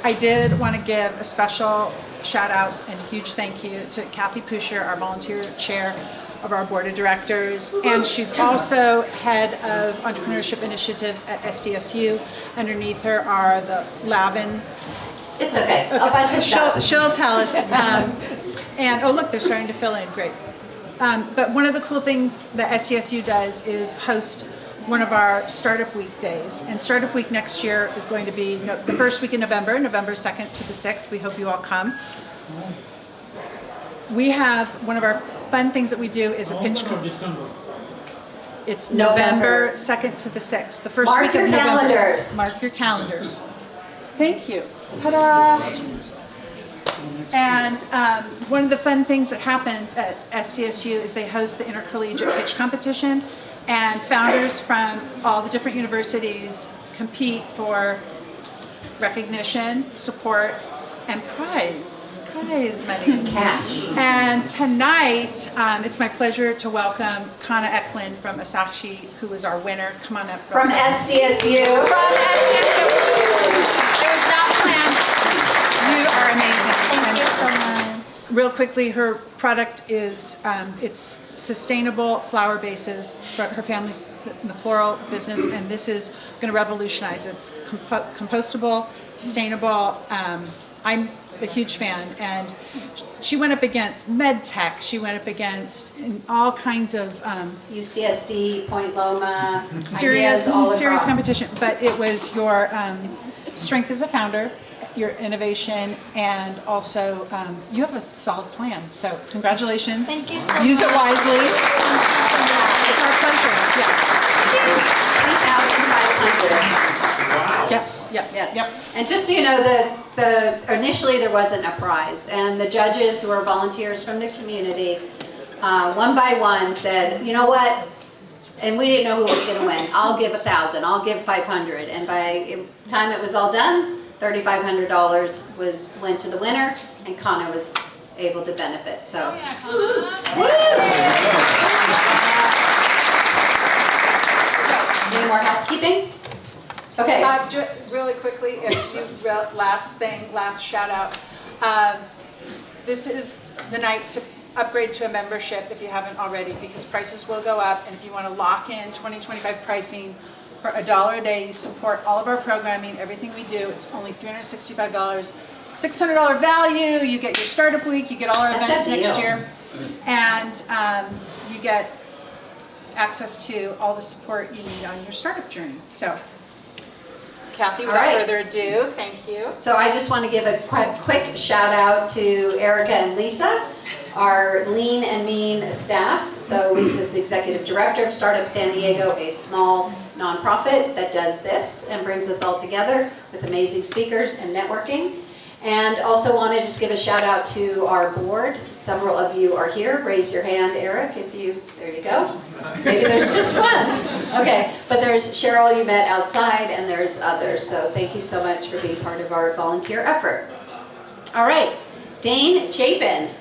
I did want to give a special shout out and a huge thank you to Kathy Pusher, our volunteer chair of our board of directors, and she's also head of entrepreneurship initiatives at SDSU. Underneath her are the Lavin. It's okay. A bunch of stuff. She'll tell us. And oh look, they're starting to fill in. Great. But one of the cool things that SDSU does is host one of our Startup Week days. And Startup Week next year is going to be the first week in November, November 2nd to the 6th. We hope you all come. We have one of our fun things that we do is a pitch. It's November 2nd to the 6th. The first week of November. Mark your calendars. Mark your calendars. Thank you. Ta-da! And one of the fun things that happens at SDSU is they host the intercollegiate pitch competition, and founders from all the different universities compete for recognition, support, and prize money. Cash. And tonight, it's my pleasure to welcome Kana Eklund from Asahi, who is our winner. Come on up. From SDSU. From SDSU. It was not planned. You are amazing. Thank you so much. Real quickly, her product is it's sustainable flower bases. Her family's in the floral business, and this is going to revolutionize. It's compostable, sustainable. I'm a huge fan, and she went up against med tech. She went up against all kinds of UCSD, Point Loma, serious ideas all across. competition. But it was your strength as a founder, your innovation, and also you have a solid plan. So congratulations. Thank you so Use much. it wisely. It's our pleasure. Yeah. 3,500. Yes. Yep. Yes. Yep. And just so you know, initially there wasn't a prize, and the judges, who are volunteers from the community, one by one said, you know what? And we didn't know who was going to win. I'll give 1,000. I'll give 500. And by the time it was all done, $3,500 went to the winner, and Kana was able to benefit. So. Yeah, Kana. So, any more housekeeping? Okay. Really quickly, if you last shout out. This is the night to upgrade to a membership if you haven't already, because prices will go up, and if you want to lock in 2025 pricing for $1 a day, you support all of our programming, everything we do. It's only $365, $600 value. You get your startup week, you get all our events next year, and you get access to all the support you need on your startup journey. So. Kathy, without further ado, thank you. So I just want to give a quick shout out to Erica and Lisa, our lean and mean staff. So Lisa is the executive director of Startup San Diego, a small nonprofit that does this and brings us all together with amazing speakers and networking. And also want to just give a shout out to our board. Several of you are here. Raise your hand, Eric, there you go. Maybe there's just one. Okay, but there's Cheryl you met outside, and there's others. So thank you so much for being part of our volunteer effort. All right, Dane Chapin.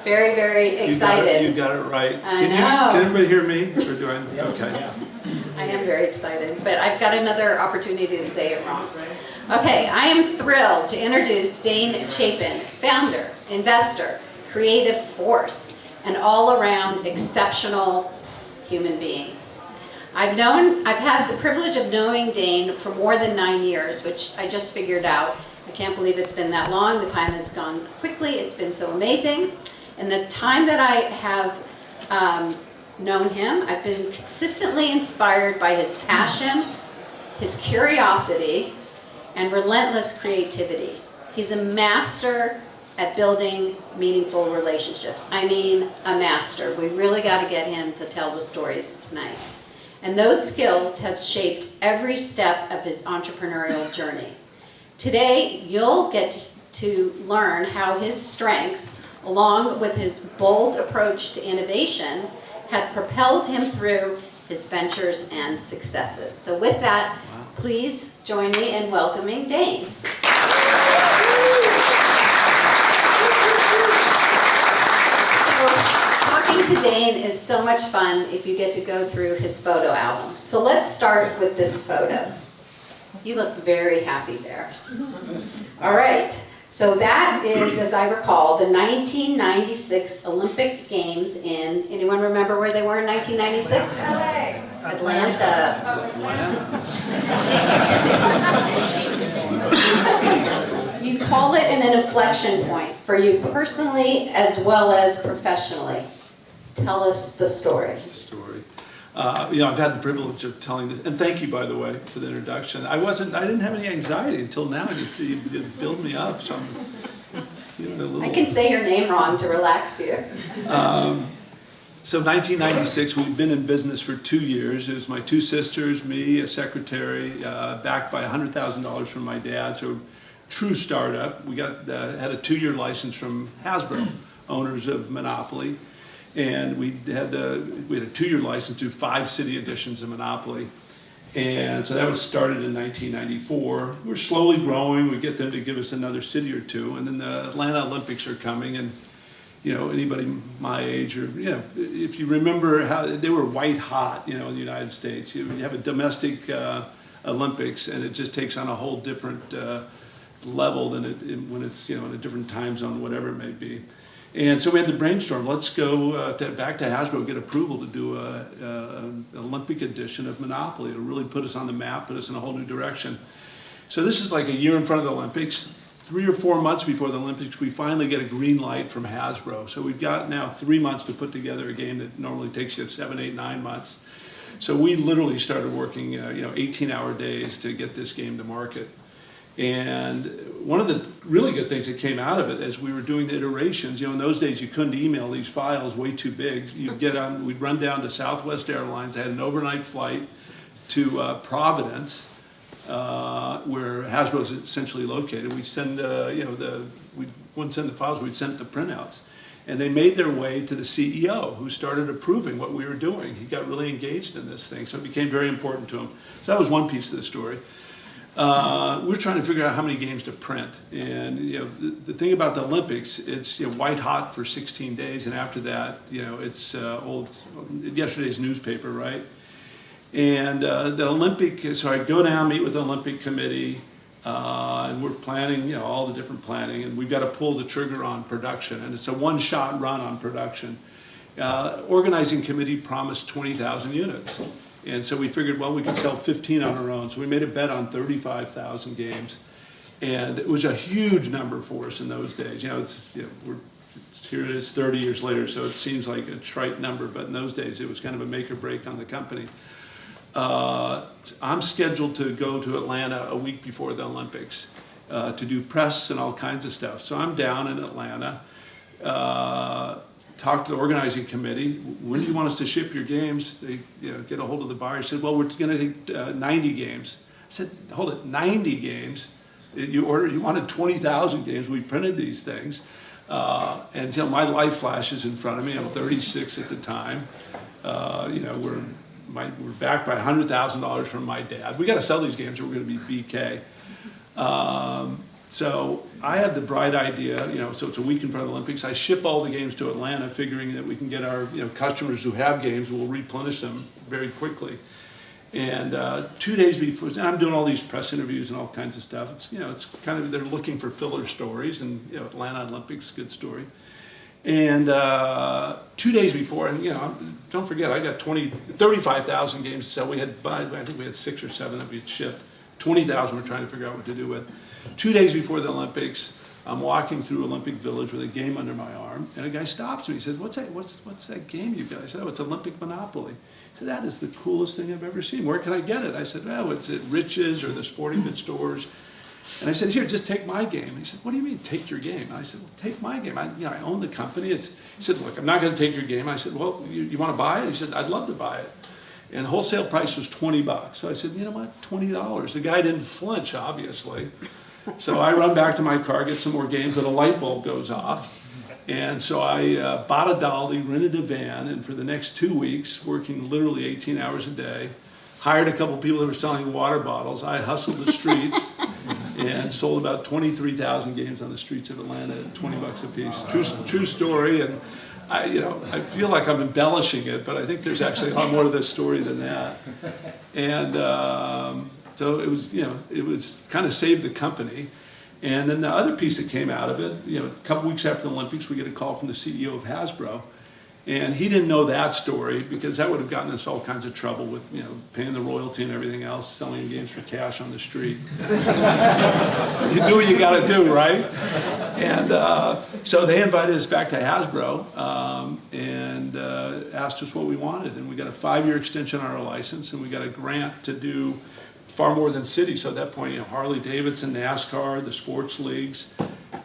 Very, very excited. You got it right. I know. Can everybody hear me? We're doing, okay. I am very excited, but I've got another opportunity to say it wrong. Okay, I am thrilled to introduce Dane Chapin, founder, investor, creative force, and all-around exceptional human being. I've had the privilege of knowing Dane for more than 9 years, which I just figured out. I can't believe it's been that long. The time has gone quickly. It's been so amazing. And the time that I have known him, I've been consistently inspired by his passion, his curiosity, and relentless creativity. He's a master at building meaningful relationships. I mean, a master. We really got to get him to tell the stories tonight. And those skills have shaped every step of his entrepreneurial journey. Today, you'll get to learn how his strengths, along with his bold approach to innovation, have propelled him through his ventures and successes. So with that, please join me in welcoming Dane. Talking to Dane is so much fun if you get to go through his photo album. So let's start with this photo. You look very happy there. All right. So that is, as I recall, the 1996 Olympic Games in, anyone remember where they were in 1996? LA. Atlanta. You call it an inflection point for you personally as well as professionally. Tell us the story. I've had the privilege of telling this, and thank you, by the way, for the introduction. I didn't have any anxiety until now. You build me up, so I'm, a little. I can say your name wrong to relax you. So 1996, we've been in business for 2 years. It was my two sisters, me, a secretary, backed by $100,000 from my dad. So true startup. We had a 2-year license from Hasbro, owners of Monopoly. And we had a 2-year license to 5 city editions of Monopoly. And so that was started in 1994. We're slowly growing. We get them to give us another city or two. And then the Atlanta Olympics are coming. And, anybody my age or, if you remember how they were white hot, in the United States. You have a domestic Olympics and it just takes on a whole different level than when it's, in a different time zone, whatever it may be. And so we had the brainstorm, let's go back to Hasbro, get approval to do an Olympic edition of Monopoly. It'll really put us on the map, put us in a whole new direction. So this is like a year in front of the Olympics. 3 or 4 months before the Olympics, we finally get a green light from Hasbro. So we've got now 3 months to put together a game that normally takes you 7, 8, 9 months. So we literally started working 18-hour days to get this game to market. And one of the really good things that came out of it as we were doing the iterations, in those days you couldn't email these files we'd big. We'd run down to Southwest Airlines. I had an overnight flight to Providence, where Hasbro is essentially located. We'd send, we wouldn't send the files, we'd send the printouts. And they made their way to the CEO, who started approving what we were doing. He got really engaged in this thing, so it became very important to him. So that was one piece of the story. We're trying to figure out how many games to print, and the thing about the Olympics, it's white hot for 16 days, and after that, it's yesterday's newspaper, right? And the Olympic, so I go down, meet with the Olympic Committee, and we're planning, all the different planning, and we've got to pull the trigger on production, and it's a one-shot run on production. Organizing committee promised 20,000 units. And so we figured, well, we could sell 15 on our own. So we made a bet on 35,000 games. And it was a huge number for us in those days. Here it is 30 years later, so it seems like a trite number, but in those days it was kind of a make or break on the company. I'm scheduled to go to Atlanta a week before the Olympics to do press and all kinds of stuff. So I'm down in Atlanta. Talked to the organizing committee. When do you want us to ship your games? They get a hold of the buyer. He said, well, we're going to take 90 games. I said, hold it, 90 games? You wanted 20,000 games. We printed these things. And my life flashes in front of me. I'm 36 at the time. We're backed by $100,000 from my dad. We got to sell these games or we're going to be BK. So I had the bright idea, so it's a week in front of the Olympics. I ship all the games to Atlanta, figuring that we can get our customers who have games, we'll replenish them very quickly. And 2 days before, I'm doing all these press interviews and all kinds of stuff. It's kind of, they're looking for filler stories, and Atlanta Olympics, good story. And 2 days before, and don't forget, I got 35,000 games to sell. I think we had 6 or 7 that we had shipped. 20,000 we're trying to figure out what to do with. 2 days before the Olympics, I'm walking through Olympic Village with a game under my arm, and a guy stops me. He said, what's that game you got? I said, oh, it's Olympic Monopoly. He said, that is the coolest thing I've ever seen. Where can I get it? I said, oh, it's at Rich's or the sporting goods stores. And I said, here, just take my game. He said, what do you mean, take your game? And I said, well, take my game. I own the company. He said, look, I'm not going to take your game. I said, well, you want to buy it? He said, I'd love to buy it. And wholesale price was $20. So I said, you know what, $20. The guy didn't flinch, obviously. So I run back to my car, get some more games, but a light bulb goes off. And so I bought a dolly, rented a van, and for the next 2 weeks, working literally 18 hours a day, hired a couple people that were selling water bottles. I hustled the streets and sold about 23,000 games on the streets of Atlanta at $20 a piece. True story. And I feel like I'm embellishing it, but I think there's actually a lot more to this story than that. And so it was kind of saved the company. And then the other piece that came out of it, a couple weeks after the Olympics, we get a call from the CEO of Hasbro. And he didn't know that story because that would have gotten us all kinds of trouble with, paying the royalty and everything else, selling games for cash on the street. You do what you got to do, right? And so they invited us back to Hasbro and asked us what we wanted. And we got a 5-year extension on our license, and we got a grant to do far more than city. So at that point, Harley Davidson, NASCAR, the sports leagues.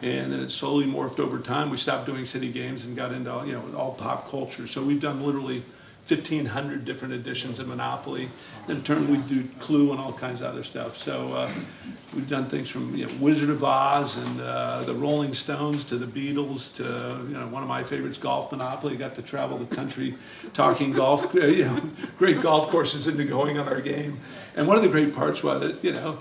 And then it slowly morphed over time. We stopped doing city games and got into all pop culture. So we've done literally 1,500 different editions of Monopoly. In turn, we do Clue and all kinds of other stuff. So we've done things from Wizard of Oz and the Rolling Stones to the Beatles to one of my favorites, Golf Monopoly. Got to travel the country talking golf, great golf courses into going on our game. And one of the great parts was that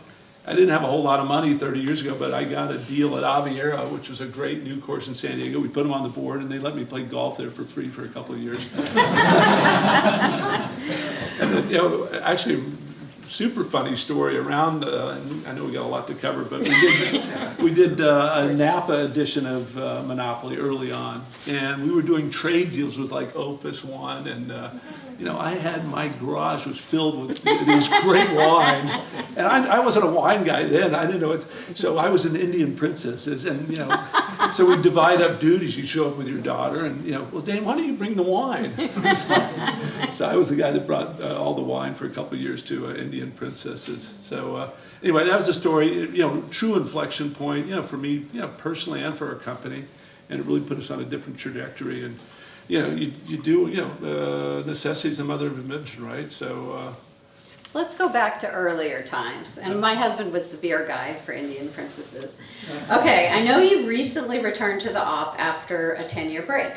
I didn't have a whole lot of money 30 years ago, but I got a deal at Aviera, which was a great new course in San Diego. We put them on the board, and they let me play golf there for free for a couple of years. And then, actually, super funny story around. I know we got a lot to cover, but we did a Napa edition of Monopoly early on, and we were doing trade deals with like Opus One, and I had my garage was filled with these great wines, and I wasn't a wine guy then. I didn't know it, so I was an Indian princesses, and so we divide up duties. You show up with your daughter, and well, Dane, why don't you bring the wine? So I was the guy that brought all the wine for a couple of years to Indian princesses. So anyway, that was a story. True inflection point. For me, personally, and for our company, and it really put us on a different trajectory. And you do necessity is the mother of invention, right? So let's go back to earlier times. And my husband was the beer guy for Indian Princesses. Okay, I know you recently returned to the op after a 10-year break.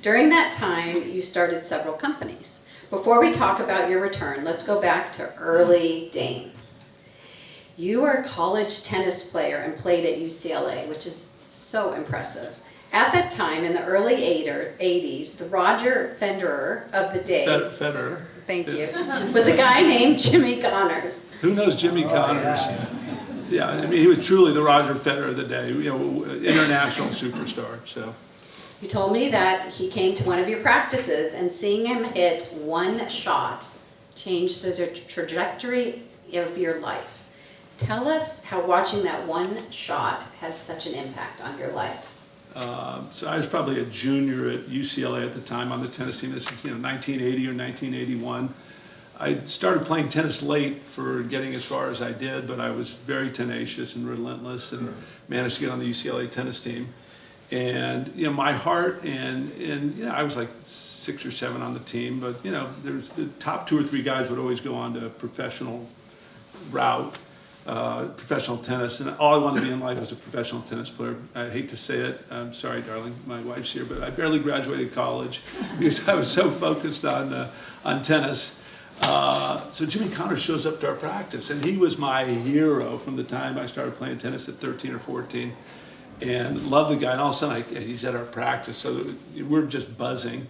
During that time, you started several companies. Before we talk about your return, let's go back to early Dane. You were a college tennis player and played at UCLA, which is so impressive. At that time, in the early 80s, the Roger Federer of the day, Federer. Thank you, was a guy named Jimmy Connors. Who knows Jimmy Connors? Yeah, I mean, he was truly the Roger Federer of the day, international superstar. So. You told me that he came to one of your practices and seeing him hit one shot changed the trajectory of your life. Tell us how watching that one shot had such an impact on your life. So I was probably a junior at UCLA at the time on the tennis team. This is 1980 or 1981. I started playing tennis late for getting as far as I did, but I was very tenacious and relentless and managed to get on the UCLA tennis team. And my heart and I was like 6 or 7 on the team, but there's the top 2 or 3 guys would always go on to a professional route, professional tennis, and all I wanted to be in life was a professional tennis player. I hate to say it, I'm sorry, darling, my wife's here, but I barely graduated college because I was so focused on tennis. So Jimmy Connors shows up to our practice, and he was my hero from the time I started playing tennis at 13 or 14. And loved the guy, and all of a sudden he's at our practice, so we're just buzzing.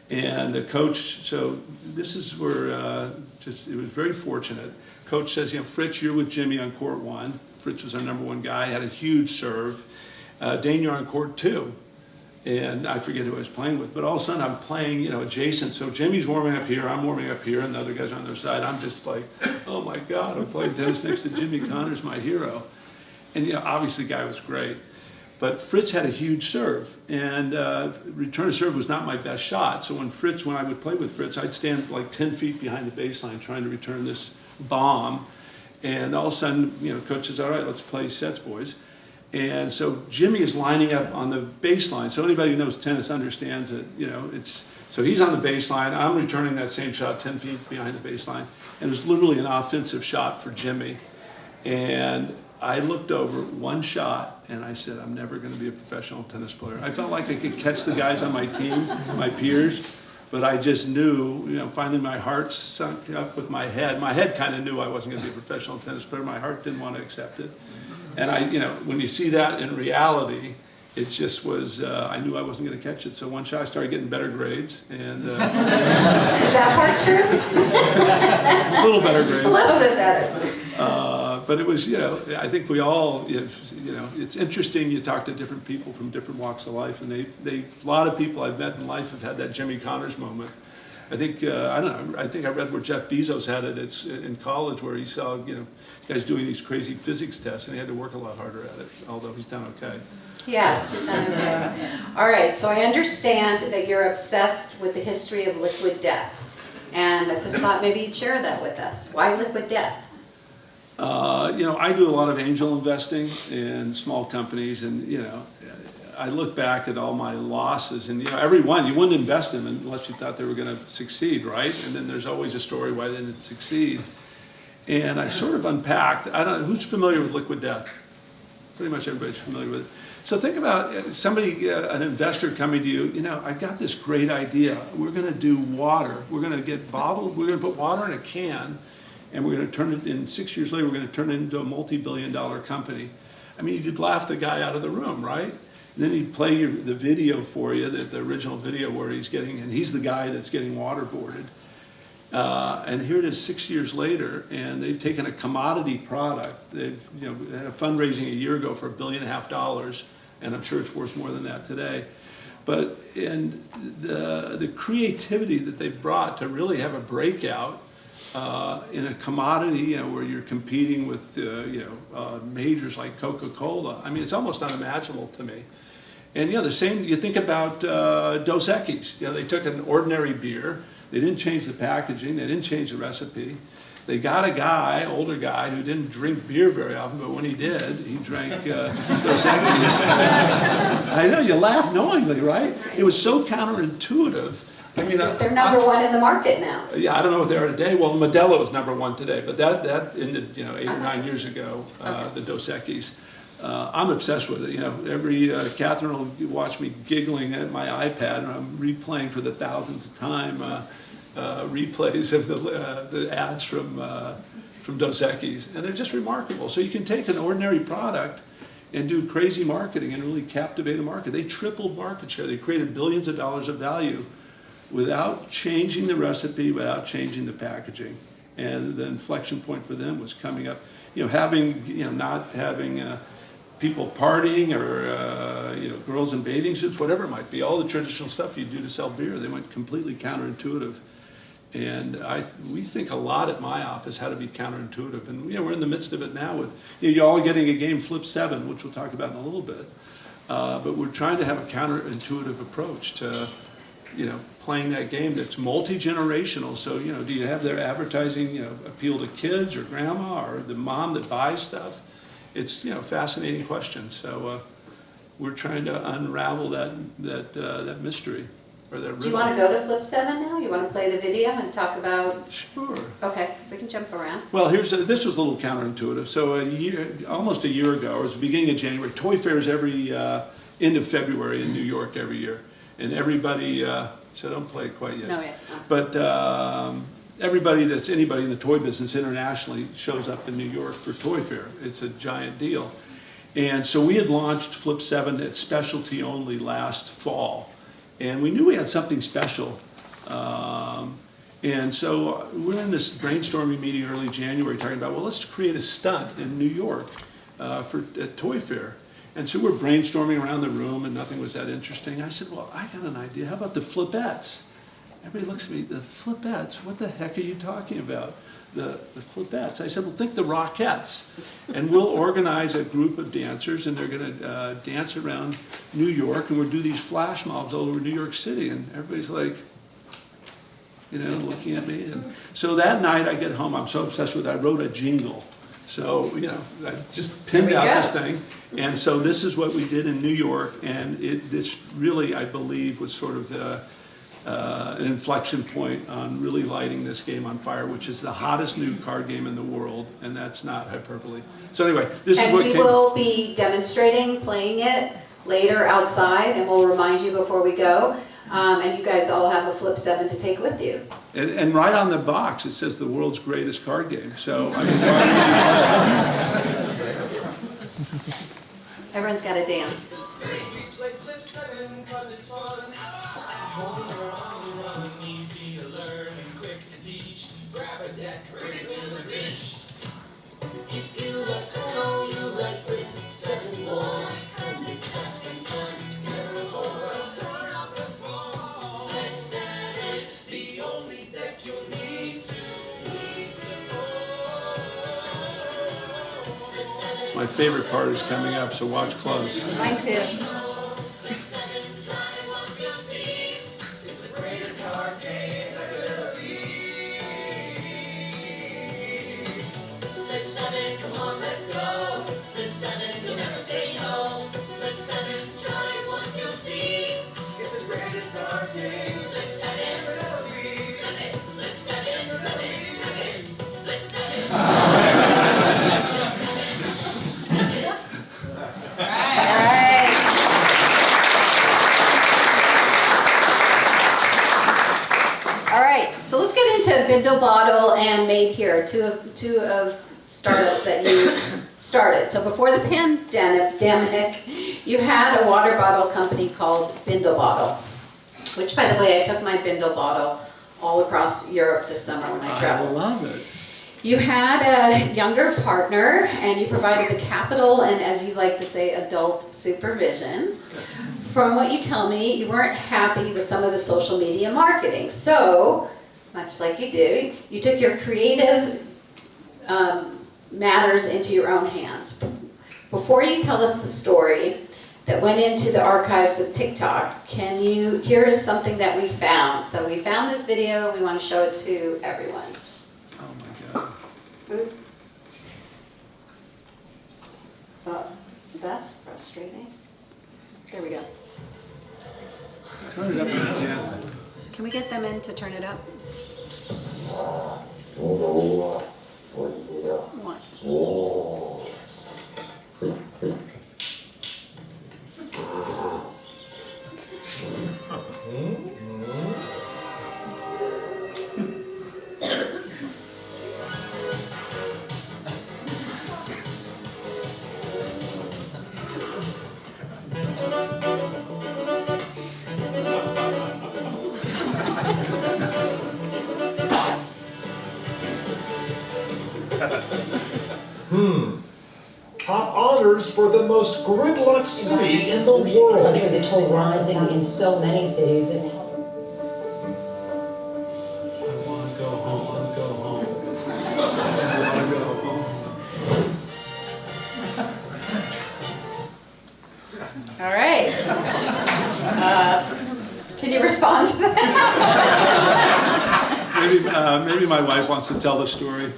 And the coach, so this is where it was very fortunate. Coach says, Fritz, you're with Jimmy on court 1. Fritz was our number 1 guy, had a huge serve. Dane, you're on court 2. And I forget who I was playing with, but all of a sudden I'm playing, adjacent. So Jimmy's warming up here, I'm warming up here, and the other guys are on their side. I'm just like, oh my God, I'm playing tennis next to Jimmy Connors, my hero. And obviously the guy was great. But Fritz had a huge serve, and return of serve was not my best shot. So when I would play with Fritz, I'd stand like 10 feet behind the baseline trying to return this bomb. And all of a sudden, coach says, all right, let's play sets, boys. And so Jimmy is lining up on the baseline. So anybody who knows tennis understands that, so he's on the baseline. I'm returning that same shot 10 feet behind the baseline. And it was literally an offensive shot for Jimmy. And I looked over one shot and I said, I'm never going to be a professional tennis player. I felt like I could catch the guys on my team, my peers, but I just knew, finally my heart sunk up with my head. My head kind of knew I wasn't going to be a professional tennis player. My heart didn't want to accept it. And when you see that in reality, it just was, I knew I wasn't going to catch it. So one shot I started getting better grades. And is that part true? a little better grades. A little bit better. But it was, I think we all, it's interesting. You talk to different people from different walks of life, and a lot of people I've met in life have had that Jimmy Connors moment. I think, I don't know, I think I read where Jeff Bezos had it. It's in college where he saw, guys doing these crazy physics tests, and he had to work a lot harder at it, although he's done okay. Yes, he's done okay. All right, so I understand that you're obsessed with the history of liquid death. And I just thought maybe you'd share that with us. Why liquid death? I do a lot of angel investing in small companies, and I look back at all my losses, and every one you wouldn't invest in unless you thought they were going to succeed, right? And then there's always a story why they didn't succeed. And I sort of unpacked. I don't know who's familiar with liquid death. Pretty much everybody's familiar with it. So think about somebody, an investor coming to you, I've got this great idea. We're going to do water. We're going to get bottled. We're going to put water in a can, and we're going to turn it in 6 years later, we're going to turn it into a multi-billion-dollar company. I mean, you'd laugh the guy out of the room, right? And then he'd play the video for you, the original video where he's the guy that's getting waterboarded. And here it is 6 years later, and they've taken a commodity product. They've had a fundraising a year ago for $1.5 billion, and I'm sure it's worth more than that today. But and the creativity that they've brought to really have a breakout in a commodity, where you're competing with majors like Coca-Cola. I mean, it's almost unimaginable to me. And the same. You think about Dos Equis. They took an ordinary beer. They didn't change the packaging. They didn't change the recipe. They got a older guy, who didn't drink beer very often, but when he did, he drank Dos Equis. I know, you laugh knowingly, right? It was so counterintuitive. I mean, they're number one in the market now. Yeah, I don't know what they are today. Well, Modelo is number one today, but that ended 8 or 9 years ago. The Dos Equis. I'm obsessed with it. Every Catherine will watch me giggling at my iPad, and I'm replaying for the 1000th time replays of the ads from Dos Equis, and they're just remarkable. So you can take an ordinary product and do crazy marketing and really captivate a market. They tripled market share. They created billions of dollars of value without changing the recipe, without changing the packaging. And the inflection point for them was coming up, not having people partying or girls in bathing suits, whatever it might be, all the traditional stuff you do to sell beer. They went completely counterintuitive. And we think a lot at my office how to be counterintuitive. And we're in the midst of it now with, you're all getting a game, Flip 7, which we'll talk about in a little bit. But we're trying to have a counterintuitive approach to playing that game that's multi-generational. So, do you have their advertising, appeal to kids or grandma or the mom that buys stuff? It's, fascinating question. So we're trying to unravel that mystery. Or that riddle. Do you want to go to Flip 7 now? You want to play the video and talk about? Sure. Okay, we can jump around. Well, this was a little counterintuitive. So almost a year ago, it was the beginning of January. Toy fairs every end of February in New York every year. And everybody, so don't play it quite yet. No, yet. No. But anybody in the toy business internationally shows up in New York for Toy Fair. It's a giant deal. And so we had launched Flip 7 at specialty only last fall. And we knew we had something special. And so we're in this brainstorming meeting early January talking about, well, let's create a stunt in New York for a Toy Fair. And so we're brainstorming around the room, and nothing was that interesting. I said, well, I got an idea. How about the Flipettes? Everybody looks at me, the Flipettes? What the heck are you talking about? The Flipettes. I said, well, think the Rockettes. And we'll organize a group of dancers, and they're going to dance around New York, and we'll do these flash mobs all over New York City. And everybody's like, looking at me. And so that night I get home, I'm so obsessed with it, I wrote a jingle. So, I just pinned out this thing. And so this is what we did in New York, and this really, I believe, was sort of an inflection point on really lighting this game on fire, which is the hottest new card game in the world, and that's not hyperbole. So anyway, this is what came. And we will be demonstrating, playing it later outside, and we'll remind you before we go. And you guys all have a Flip 7 to take with you. And right on the box, it says the world's greatest card game. So, I mean, everyone's got to dance. We play Flip 7 'cause it's fun. At home or on the run, easy to learn and quick to teach. Grab a deck, bring it to the beach. If you my favorite part is coming up, so watch close. Mine too. Come on, let's go. Flip 7, you'll never say no. Flip 7, try it once, you'll see. It's the greatest card game. Flip 7, forever be. Flip it, flip 7, flip it, flip it, flip 7. All right. All right, so let's get into Bindle Bottle and Made Here, two of startups that you started. So before the pandemic, you had a water bottle company called Bindle Bottle, which, by the way, I took my Bindle Bottle all across Europe this summer when I traveled. I love it. You had a younger partner, and you provided the capital and, as you like to say, adult supervision. From what you tell me, you weren't happy with some of the social media marketing. So, much like you do, you took your creative matters into your own hands. Before you tell us the story that went into the archives of TikTok, here is something that we found. So we found this video, we want to show it to everyone. Oh my God. Oop. Oh, that's frustrating. There we go. Turn it up if you can. Can we get them in to turn it up? One. Top honors for the most gridlocked city in the world. Country, the toll rising in so many cities. I want to go home. I want to go home. I want to go home. All right. Can you respond to that? Maybe my wife wants to tell the story.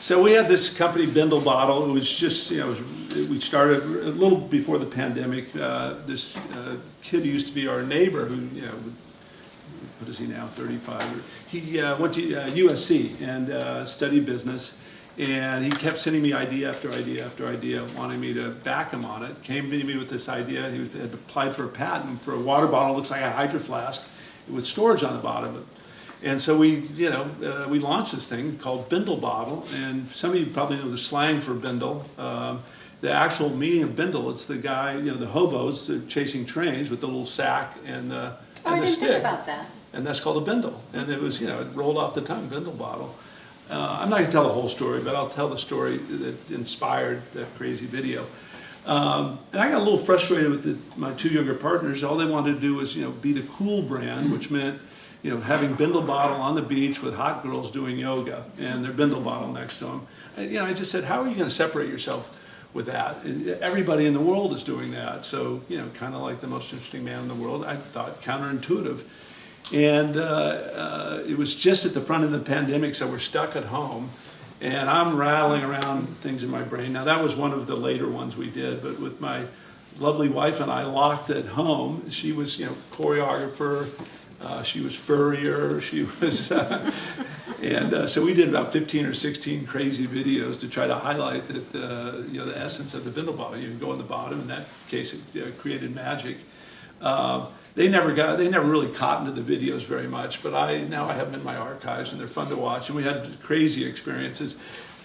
So we had this company, Bindle Bottle. It was just, we started a little before the pandemic. This kid who used to be our neighbor, who, what is he now, 35? He went to USC and studied business. And he kept sending me idea after idea after idea, wanting me to back him on it. Came to me with this idea. He had applied for a patent for a water bottle, looks like a hydro flask, with storage on the bottom of it. And so we launched this thing called Bindle Bottle. And some of you probably know the slang for bindle. The actual meaning of bindle, it's the guy, the hobos chasing trains with the little sack and the I didn't stick. think about that. And that's called a bindle. And it was, it rolled off the tongue, Bindle Bottle. I'm not going to tell the whole story, but I'll tell the story that inspired that crazy video. And I got a little frustrated with my two younger partners. All they wanted to do was, be the cool brand, which meant, having Bindle Bottle on the beach with hot girls doing yoga and their Bindle Bottle next to them. And, I just said, how are you going to separate yourself with that? Everybody in the world is doing that. So, kind of like the most interesting man in the world, I thought counterintuitive. And it was just at the front of the pandemic, so we're stuck at home. And I'm rattling around things in my brain. Now, that was one of the later ones we did, but with my lovely wife and I locked at home, she was, choreographer, she was furrier, she was, and so we did about 15 or 16 crazy videos to try to highlight that, the essence of the Bindle Bottle. You can go on the bottom, in that case it created magic. They never really caught into the videos very much, but now I have them in my archives and they're fun to watch. And we had crazy experiences.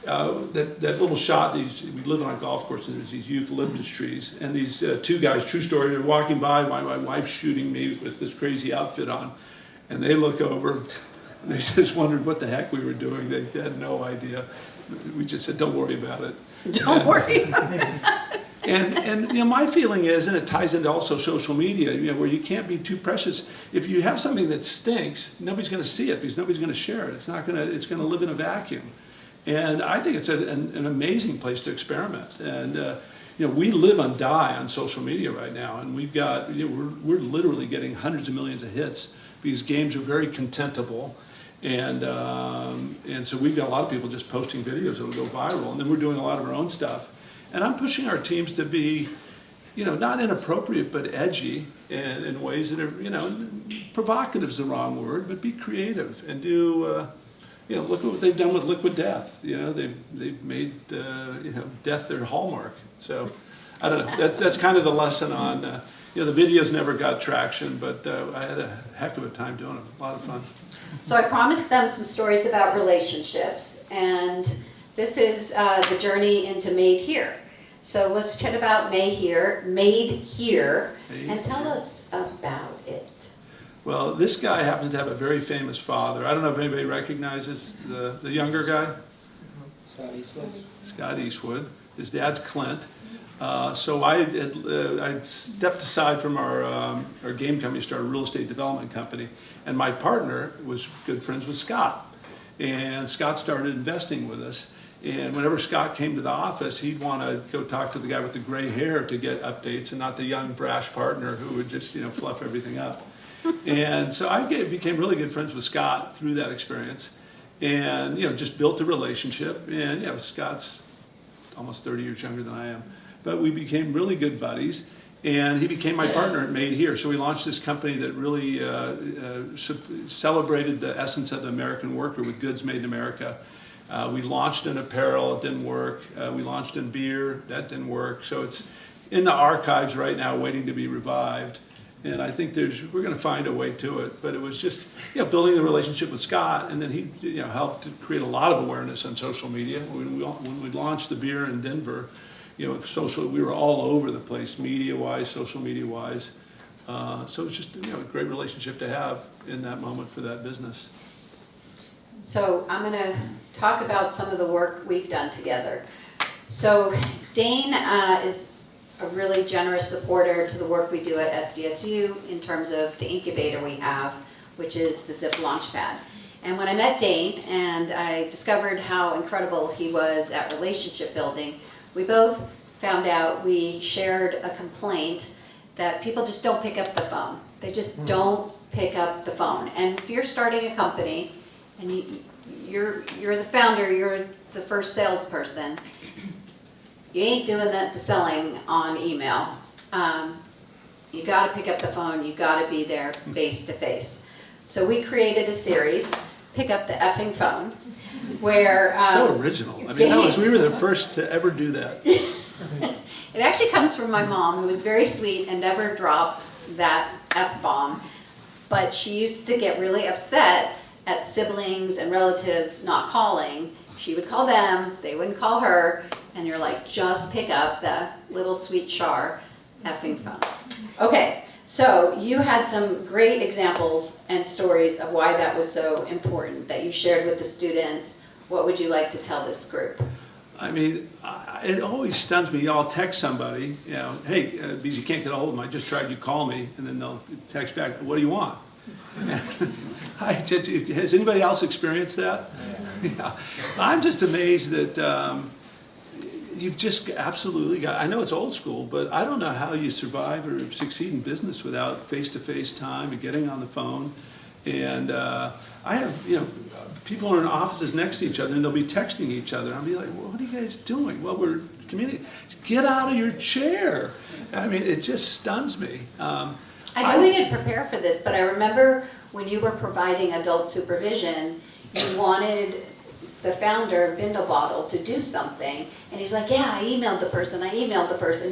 That little shot, we live on a golf course and there's these eucalyptus trees, and these two guys, true story, they're walking by, my wife's shooting me with this crazy outfit on, and they look over and they just wondered what the heck we were doing. They had no idea. We just said, don't worry about it. Don't worry about it. And my feeling is, and it ties into also social media, where you can't be too precious. If you have something that stinks, nobody's going to see it because nobody's going to share it. It's going to live in a vacuum. And I think it's an amazing place to experiment. And we live and die on social media right now, and we've got we're literally getting hundreds of millions of hits because games are very contentable, and so we've got a lot of people just posting videos that will go viral, and then we're doing a lot of our own stuff. And I'm pushing our teams to be, not inappropriate but edgy in ways that are, provocative is the wrong word, but be creative and do. Look at what they've done with Liquid Death. They've made death their hallmark. So I don't know. That's kind of the lesson on. The videos never got traction, but I had a heck of a time doing it. A lot of fun. So I promised them some stories about relationships, and this is the journey into Made Here. So let's chat about Made Here, and tell us about it. Well, this guy happens to have a very famous father. I don't know if anybody recognizes the younger guy. Scott Eastwood. His dad's Clint. So I stepped aside from our game company, started a real estate development company, and my partner was good friends with Scott. And Scott started investing with us. And whenever Scott came to the office, he'd want to go talk to the guy with the gray hair to get updates, and not the young brash partner who would just fluff everything up. And so I became really good friends with Scott through that experience, and just built a relationship. And Scott's almost 30 years younger than I am, but we became really good buddies. And he became my partner at Made Here. So we launched this company that really celebrated the essence of the American worker with goods made in America. We launched in apparel, it didn't work. We launched in beer, that didn't work. So it's in the archives right now, waiting to be revived. And I think we're going to find a way to it. But it was just building the relationship with Scott, and then he helped to create a lot of awareness on social media. When we launched the beer in Denver, we were all over the place, media-wise, social media-wise. So it's just a great relationship to have in that moment for that business. So I'm going to talk about some of the work we've done together. So Dane is a really generous supporter to the work we do at SDSU in terms of the incubator we have, which is the Zip Launchpad. And when I met Dane and I discovered how incredible he was at relationship building, we both found out we shared a complaint that people just don't pick up the phone. They just don't pick up the phone. And if you're starting a company and you're the founder, you're the first salesperson, you ain't doing the selling on email. You got to pick up the phone. You got to be there face to face. So we created a series, Pick Up the Effing Phone, where so original. I mean, we were the first to ever do that. It actually comes from my mom, who was very sweet and never dropped that F-bomb, but she used to get really upset at siblings and relatives not calling. She would call them, they wouldn't call her, and you're like, just pick up the little sweet char effing phone. Okay, so you had some great examples and stories of why that was so important that you shared with the students. What would you like to tell this group? I mean, it always stuns me. I'll text somebody, hey, because you can't get a hold of them, I just tried, you call me, and then they'll text back, what do you want? Has anybody else experienced that? Yeah. I'm just amazed that you've just absolutely got, I know it's old school, but I don't know how you survive or succeed in business without face-to-face time and getting on the phone. And I have, people are in offices next to each other and they'll be texting each other. I'll be like, well, what are you guys doing? Well, we're communicating. Get out of your chair. I mean, it just stuns me. I know we didn't prepare for this, but I remember when you were providing adult supervision, you wanted the founder of Bindle Bottle to do something, and he's like, yeah, I emailed the person.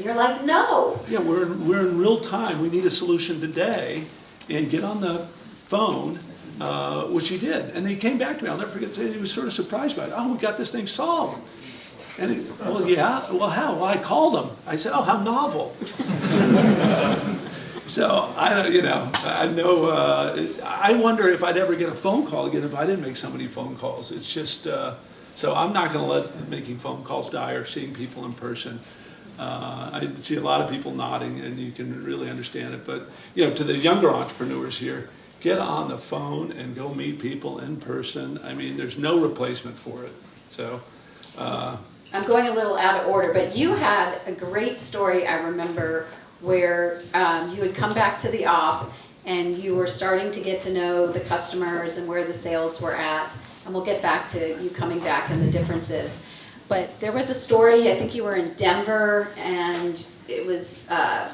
You're like, no. Yeah, we're in real time. We need a solution today, and get on the phone, which he did. And he came back to me. I'll never forget. He was sort of surprised by it. Oh, we got this thing solved. And well, yeah. Well, how? Well, I called him. I said, oh, how novel. So I know. I wonder if I'd ever get a phone call again if I didn't make so many phone calls. It's just so I'm not going to let making phone calls die or seeing people in person. I see a lot of people nodding, and you can really understand it. But to the younger entrepreneurs here, get on the phone and go meet people in person. I mean, there's no replacement for it. So, I'm going a little out of order, but you had a great story, I remember, where you had come back to the op and you were starting to get to know the customers and where the sales were at. And we'll get back to you coming back and the differences. But there was a story, I think you were in Denver, and it was a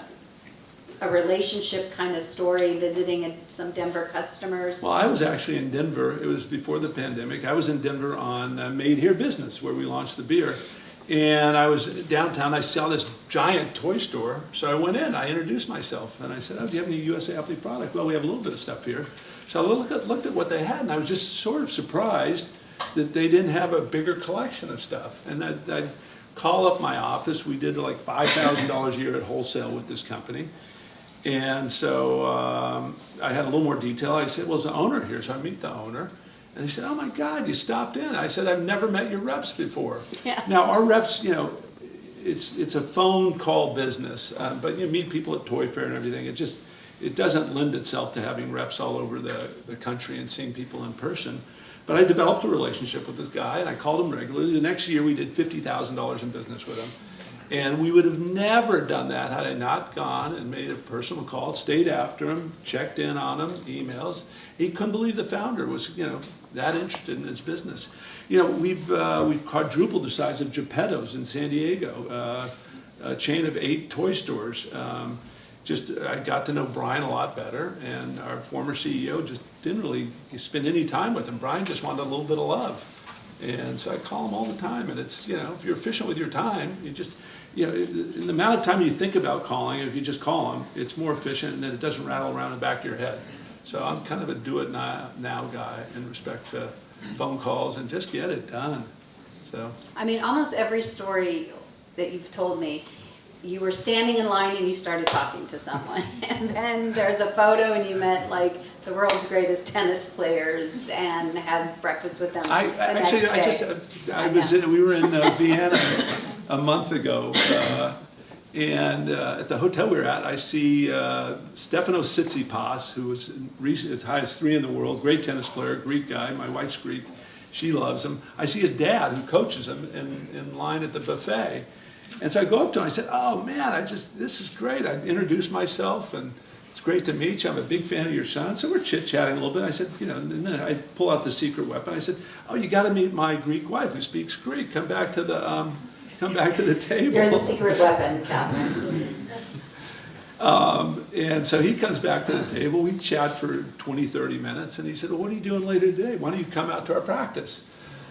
relationship kind of story, visiting some Denver customers. well, I was actually in Denver. It was before the pandemic. I was in Denver on Made Here Business, where we launched the beer. And I was downtown. I saw this giant toy store. So I went in. I introduced myself. And I said, oh, do you have any USAopoly product? Well, we have a little bit of stuff here. So I looked at what they had, and I was just sort of surprised that they didn't have a bigger collection of stuff. And I'd call up my office. We did like $5,000 a year at wholesale with this company. And so I had a little more detail. I said, well, there's an owner here. So I meet the owner. And they said, oh my God, you stopped in. I said, I've never met your reps before. Yeah. Now our reps, you know, it's a phone call business, but you meet people at Toy Fair and everything. It doesn't lend itself to having reps all over the country and seeing people in person. But I developed a relationship with this guy, and I called him regularly. The next year we did $50,000 in business with him. And we would have never done that had I not gone and made a personal call, stayed after him, checked in on him, emails. He couldn't believe the founder was, you know, that interested in his business. You know, we've quadrupled the size of Geppetto's in San Diego, a chain of 8 toy stores. I got to know Brian a lot better, and our former CEO just didn't really spend any time with him. Brian just wanted a little bit of love. And so I call him all the time, and it's, you know, if you're efficient with your time, you just, you know, in the amount of time you think about calling, if you just call them, it's more efficient, and then it doesn't rattle around the back of your head. So I'm kind of a do-it-now guy in respect to phone calls, and just get it done. So. I mean, almost every story that you've told me, you were standing in line and you started talking to someone, and then there's a photo and you met like the world's greatest tennis players and had breakfast with them. We were in Vienna a month ago, and at the hotel we were at, I see Stefanos Tsitsipas, who was as high as 3 in the world, great tennis player, Greek guy. My wife's Greek, she loves him. I see his dad, who coaches him, in line at the buffet. And so I go up to him, I said, oh man, this is great. I introduced myself, and it's great to meet you. I'm a big fan of your son. So we're chit-chatting a little bit. I said, you know, and then I pull out the secret weapon. I said, oh, you got to meet my Greek wife who speaks Greek. Come back to the table. You're the secret weapon, Catherine. And so he comes back to the table. We chat for 20, 30 minutes, and he said, well, what are you doing later today? Why don't you come out to our practice?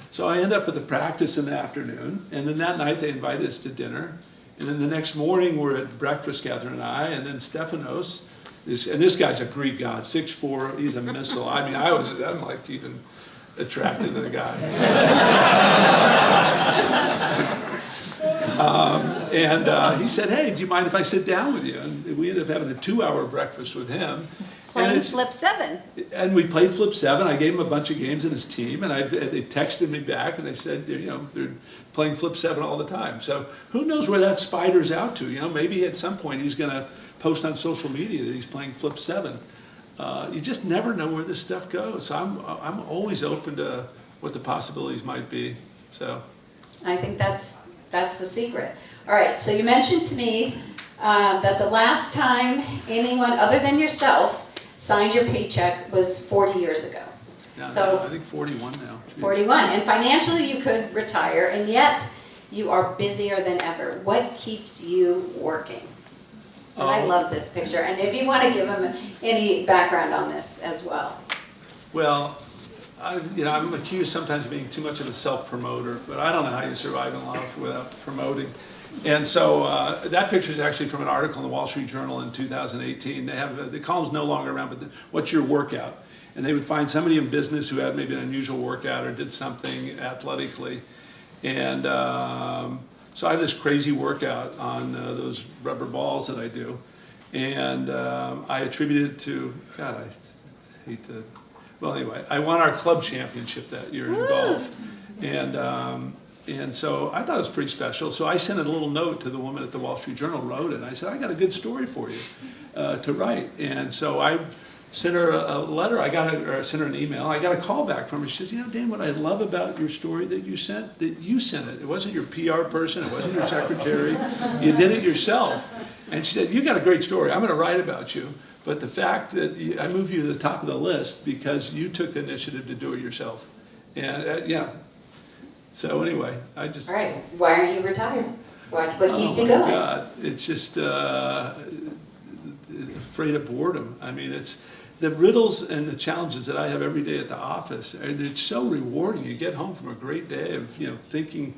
So I end up with a practice in the afternoon, and then that night they invited us to dinner. And then the next morning we're at breakfast, Catherine and I, and then Stefanos, and this guy's a Greek god, 6'4", he's a missile. I mean, I'm like even attracted to the guy. And he said, hey, do you mind if I sit down with you? And we ended up having a 2-hour breakfast with him. Playing Flip 7. And we played Flip 7. I gave him a bunch of games in his team, and they texted me back, and they said, you know, they're playing Flip 7 all the time. So who knows where that spider's out to? You know, maybe at some point he's going to post on social media that he's playing Flip 7. You just never know where this stuff goes. So I'm always open to what the possibilities might be. So I think that's the secret. All right, so you mentioned to me that the last time anyone other than yourself signed your paycheck was 40 years ago. yeah, So I think 41 now. 41, and financially you could retire, and yet you are busier than ever. What keeps you working? And I love this picture, and if you want to give them any background on this as well. Well, I'm accused sometimes of being too much of a self-promoter, but I don't know how you survive in life without promoting. And so that picture is actually from an article in the Wall Street Journal in 2018. They have the column's no longer around, but what's your workout? And they would find somebody in business who had maybe an unusual workout or did something athletically. And so I have this crazy workout on those rubber balls that I do. And I attribute it to, God, I hate to, well anyway, I won our club championship that year in golf. And so I thought it was pretty special. So I sent a little note to the woman at the Wall Street Journal, wrote it. And I said, I got a good story for you to write. And so I sent her a letter. Or sent her an email. I got a call back from her. She says, you know, Dane, what I love about your story that you sent it. It wasn't your PR person. It wasn't your secretary. You did it yourself. And she said, you got a great story. I'm going to write about you. But the fact that I moved you to the top of the list because you took the initiative to do it yourself. And yeah. So anyway, I just... All right, why aren't you retired? What keeps you Oh my going? God, it's just afraid of boredom. I mean, it's the riddles and the challenges that I have every day at the office. It's so rewarding. You get home from a great day of thinking.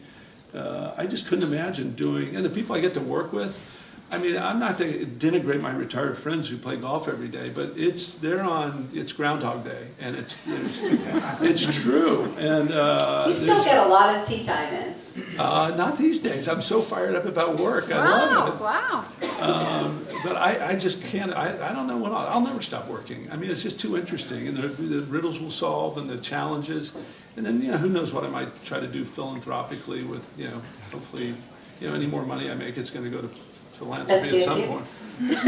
I just couldn't imagine doing, and the people I get to work with. I mean, I'm not to denigrate my retired friends who play golf every day, but it's Groundhog Day, and it's true. And You still get a lot of tea time in. not these days. I'm so fired up about work. I love it. Wow. But I just can't. I don't know when I'll never stop working. I mean, it's just too interesting, and the riddles will solve, and the challenges, and then who knows what I might try to do philanthropically with hopefully any more money I make, it's going to go to philanthropy at some point. I'm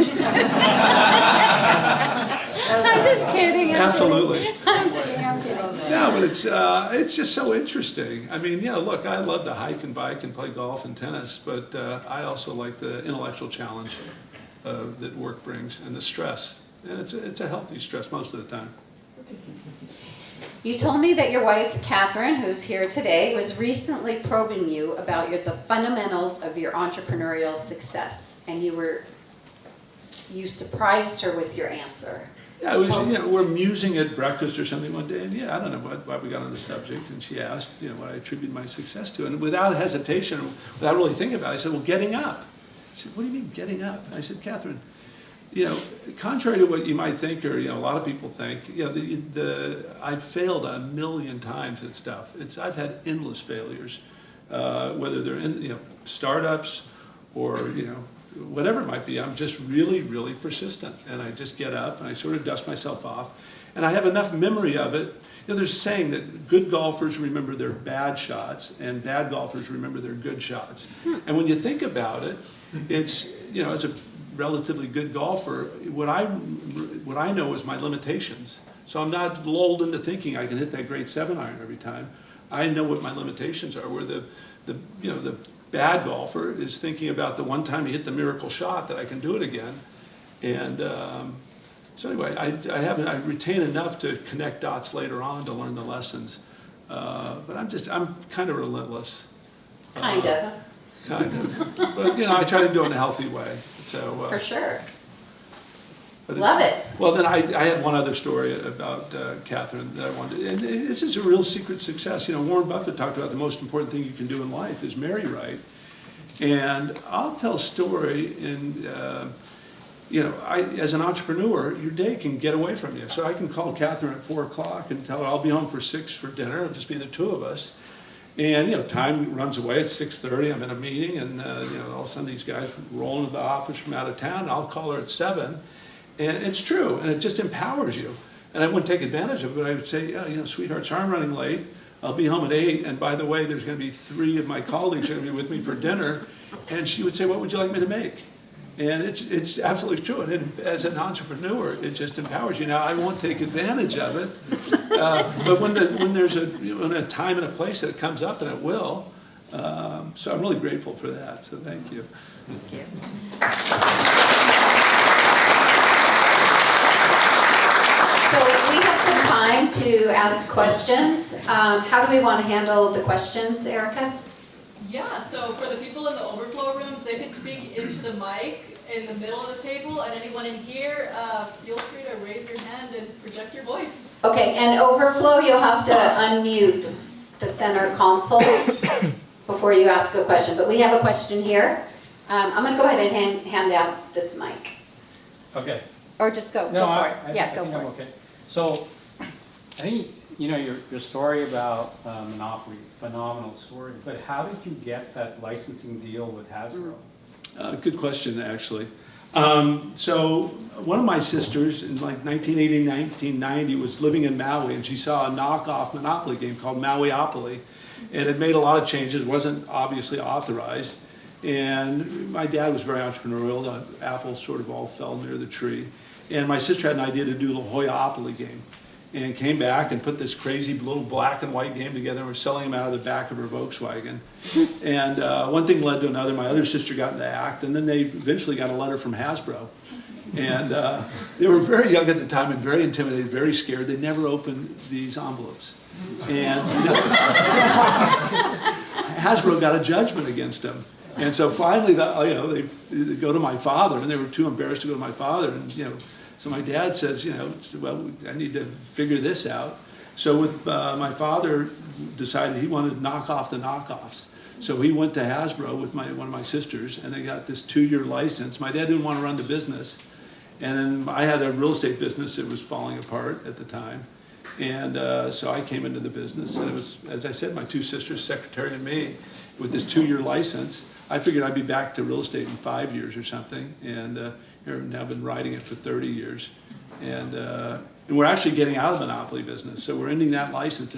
just kidding. Absolutely. I'm kidding. No, but it's just so interesting. I mean, look, I love to hike and bike and play golf and tennis, but I also like the intellectual challenge that work brings and the stress. And it's a healthy stress most of the time. You told me that your wife, Catherine, who's here today, was recently probing you about the fundamentals of your entrepreneurial success, and you surprised her with your answer. Yeah, it was, we're musing at breakfast or something one day, and I don't know why we got on the subject, and she asked, what I attribute my success to, and without hesitation, without really thinking about it, I said, well, getting up. She said, what do you mean getting up? And I said, Catherine, contrary to what you might think, or a lot of people think, I've failed a million times at stuff. I've had endless failures, whether they're in startups or whatever it might be. I'm just really, really persistent, and I just get up and I sort of dust myself off, and I have enough memory of it. There's a saying that good golfers remember their bad shots, and bad golfers remember their good shots. And when you think about it, it's as a relatively good golfer, what I know is my limitations. So I'm not lulled into thinking I can hit that great 7-iron every time. I know what my limitations are. Where the bad golfer is thinking about the one time he hit the miracle shot that I can do it again. And so anyway, I retain enough to connect dots later on to learn the lessons. But I'm kind of relentless. Kind of. But I try to do it in a healthy way. So For sure. but Love it. Well, then I had one other story about Catherine that I wanted, and this is a real secret success. Warren Buffett talked about the most important thing you can do in life is marry right. And I'll tell a story in, as an entrepreneur, your day can get away from you. So I can call Catherine at 4 o'clock and tell her I'll be home for 6 for dinner. It'll just be the two of us. And time runs away. It's 6:30. I'm in a meeting, and all of a sudden these guys roll into the office from out of town. I'll call her at 7, and it's true, and it just empowers you. And I wouldn't take advantage of it, but I would say, sweetheart, sorry I'm running late. I'll be home at 8, and by the way, there's going to be 3 of my colleagues are going to be with me for dinner. And she would say, what would you like me to make? And it's absolutely true. And as an entrepreneur, it just empowers you. Now, I won't take advantage of it, but when there's a time and a place that it comes up, and it will. So I'm really grateful for that. So thank you. Thank you. So we have some time to ask questions. How do we want to handle the questions, Erica? Yeah, so for the people in the overflow rooms, they can speak into the mic in the middle of the table, and anyone in here, feel free to raise your hand and project your voice. Okay, and overflow, you'll have to unmute the center console before you ask a question. But we have a question here. I'm going to go ahead and hand out this mic. Okay. Or just go for it. I Go think for I'm it. okay. So, I think, your story about Monopoly, phenomenal story, but how did you get that licensing deal with Hasbro? Good question, actually. So one of my sisters in like 1980, 1990 was living in Maui, and she saw a knockoff Monopoly game called USAopoly, and it made a lot of changes, wasn't obviously authorized. And my dad was very entrepreneurial. The apples sort of all fell near the tree. And my sister had an idea to do a USAopoly game. And came back and put this crazy little black and white game together. And we're selling them out of the back of her Volkswagen. And one thing led to another. My other sister got in the act, and then they eventually got a letter from Hasbro. And they were very young at the time and very intimidated, very scared. They never opened these envelopes. And Hasbro got a judgment against them. And so finally, they go to my father, and they were too embarrassed to go to my father. And so my dad says, well, I need to figure this out. So with my father decided he wanted to knock off the knockoffs. So he went to Hasbro with one of my sisters, and they got this 2-year license. My dad didn't want to run the business. And then I had a real estate business that was falling apart at the time. And so I came into the business, and it was, as I said, my 2 sisters, secretary and me, with this 2-year license. I figured I'd be back to real estate in 5 years or something, and I've now been riding it for 30 years. And we're actually getting out of the monopoly business, so we're ending that license.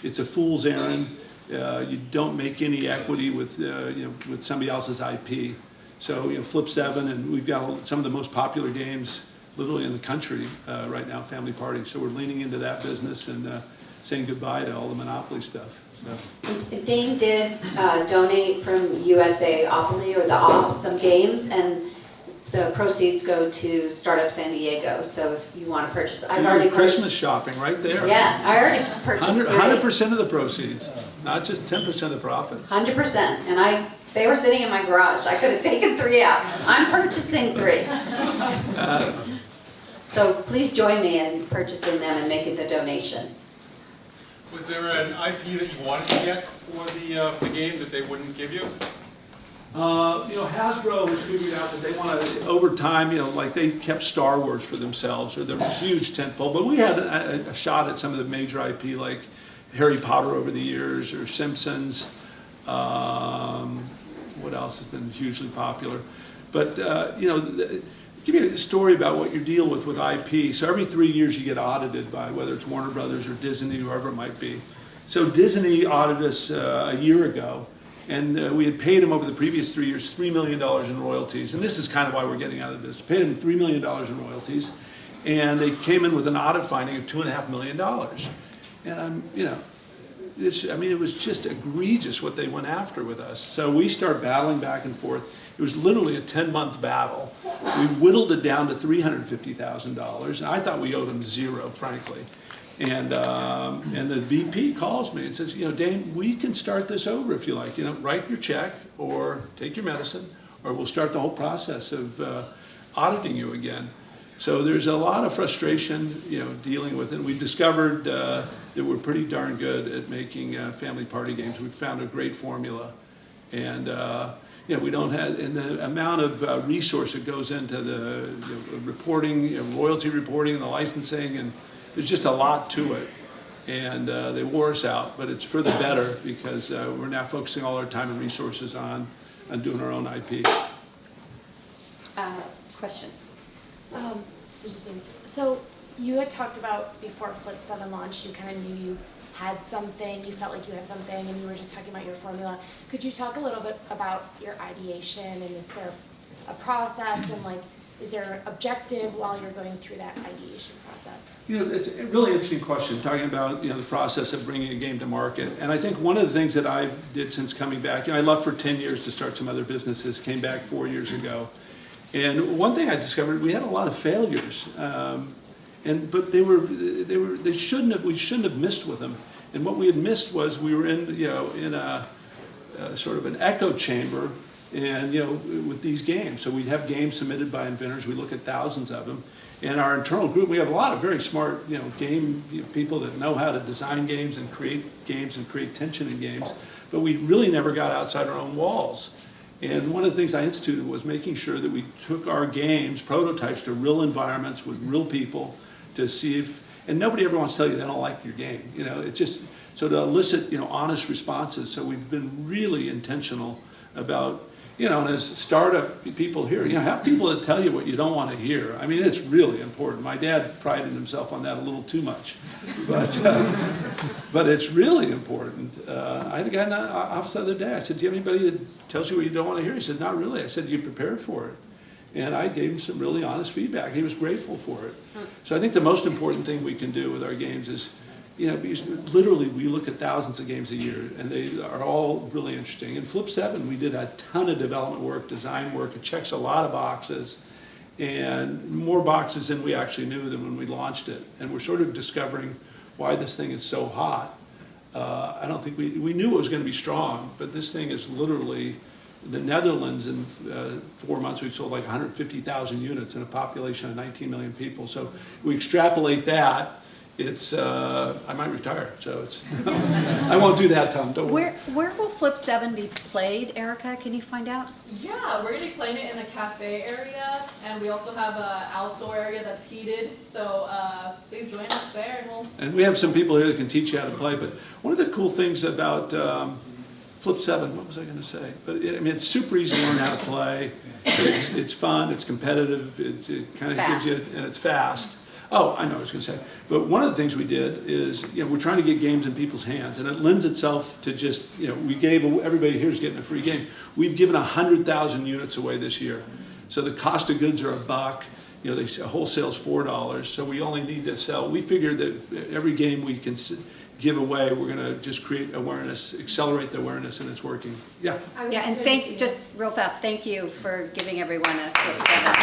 It's a fool's errand. You don't make any equity with with somebody else's IP. So Flip 7, and we've got some of the most popular games literally in the country right now, Family Party. So we're leaning into that business and saying goodbye to all the monopoly stuff. So. Dane did donate from USAopoly or the Ops some games, and the proceeds go to Startup San Diego. So if you want to purchase, I've already Christmas shopping right there. Yeah, I already purchased 100% of the proceeds, not just 10% of the profits. 100%, and they were sitting in my garage. I could have taken 3 out. I'm purchasing 3. So please join me in purchasing them and making the donation. Was there an IP that you wanted to get for the game that they wouldn't give you? Hasbro has figured out that they want to, over time, like they kept Star Wars for themselves, or there was a huge tentpole, but we had a shot at some of the major IP like Harry Potter over the years, or Simpsons. What else has been hugely popular? But, give you a story about what you deal with IP. So every 3 years you get audited by whether it's Warner Brothers or Disney, whoever it might be. So Disney audited us a year ago, and we had paid them over the previous 3 years $3 million in royalties. And this is kind of why we're getting out of this. Paid them $3 million in royalties, and they came in with an audit finding of $2.5 million. And it was just egregious what they went after with us. So we start battling back and forth. It was literally a 10-month battle. We whittled it down to $350,000, and I thought we owed them 0, frankly. And the VP calls me and says, Dane, we can start this over if you like. Write your check or take your medicine, or we'll start the whole process of auditing you again. So there's a lot of frustration, dealing with it. We discovered that we're pretty darn good at making family party games. We've found a great formula, and we don't have, and the amount of resource that goes into the reporting, royalty reporting, and the licensing, and there's just a lot to it. And they wore us out, but it's for the better because we're now focusing all our time and resources on doing our own IP. Question. So you had talked about before Flip 7 launched, you kind of knew you had something, you felt like you had something, and you were just talking about your formula. Could you talk a little bit about your ideation, and is there a process, and is there an objective while you're going through that ideation process? It's a really interesting question, talking about the process of bringing a game to market. And I think one of the things that I did since coming back, I left for 10 years to start some other businesses, came back 4 years ago. And one thing I discovered, we had a lot of failures, but we shouldn't have missed with them. And what we had missed was we were in a sort of an echo chamber, and with these games. So we'd have games submitted by inventors. We look at thousands of them. In our internal group, we have a lot of very smart game people that know how to design games and create tension in games. But we really never got outside our own walls. And one of the things I instituted was making sure that we took our games, prototypes, to real environments with real people to see if, and nobody ever wants to tell you they don't like your game. It's just, so to elicit, honest responses. So we've been really intentional about, you know, and as startup people here, you know, have people that tell you what you don't want to hear. I mean, it's really important. My dad prided himself on that a little too much, but it's really important. I had a guy in the office the other day. I said, do you have anybody that tells you what you don't want to hear? He said, not really. I said, you prepared for it? And I gave him some really honest feedback. He was grateful for it. So I think the most important thing we can do with our games is, you know, because literally we look at thousands of games a year, and they are all really interesting. In Flip 7, we did a ton of development work, design work. It checks a lot of boxes, and more boxes than we actually knew than when we launched it. And we're sort of discovering why this thing is so hot. I don't think we knew it was going to be strong, but this thing is literally, the Netherlands in 4 months we've sold like 150,000 units in a population of 19 million people. So we extrapolate that. It's, I might retire, so it's, I won't do that, Tom, don't worry. Where will Flip 7 be played, Erica? Can you find out? Yeah, we're gonna be playing it in the cafe area, and we also have an outdoor area that's heated. So please join us there, and we'll. And we have some people here that can teach you how to play. But one of the cool things about Flip 7, what was I going to say? But I mean, it's super easy to learn how to play. It's fun. It's competitive. It kind of gives you, and it's fast. Oh, I know what I was going to say. But one of the things we did is, you know, we're trying to get games in people's hands, and it lends itself to just, you know, we gave, everybody here is getting a free game. We've given 100,000 units away this year. So the cost of goods are $1. You know, wholesale's $4. So we only need to sell. We figured that every game we can give away, we're going to just create awareness, accelerate the awareness, and it's working. Yeah. Yeah, and just real fast, thank you for giving everyone a Flip 7.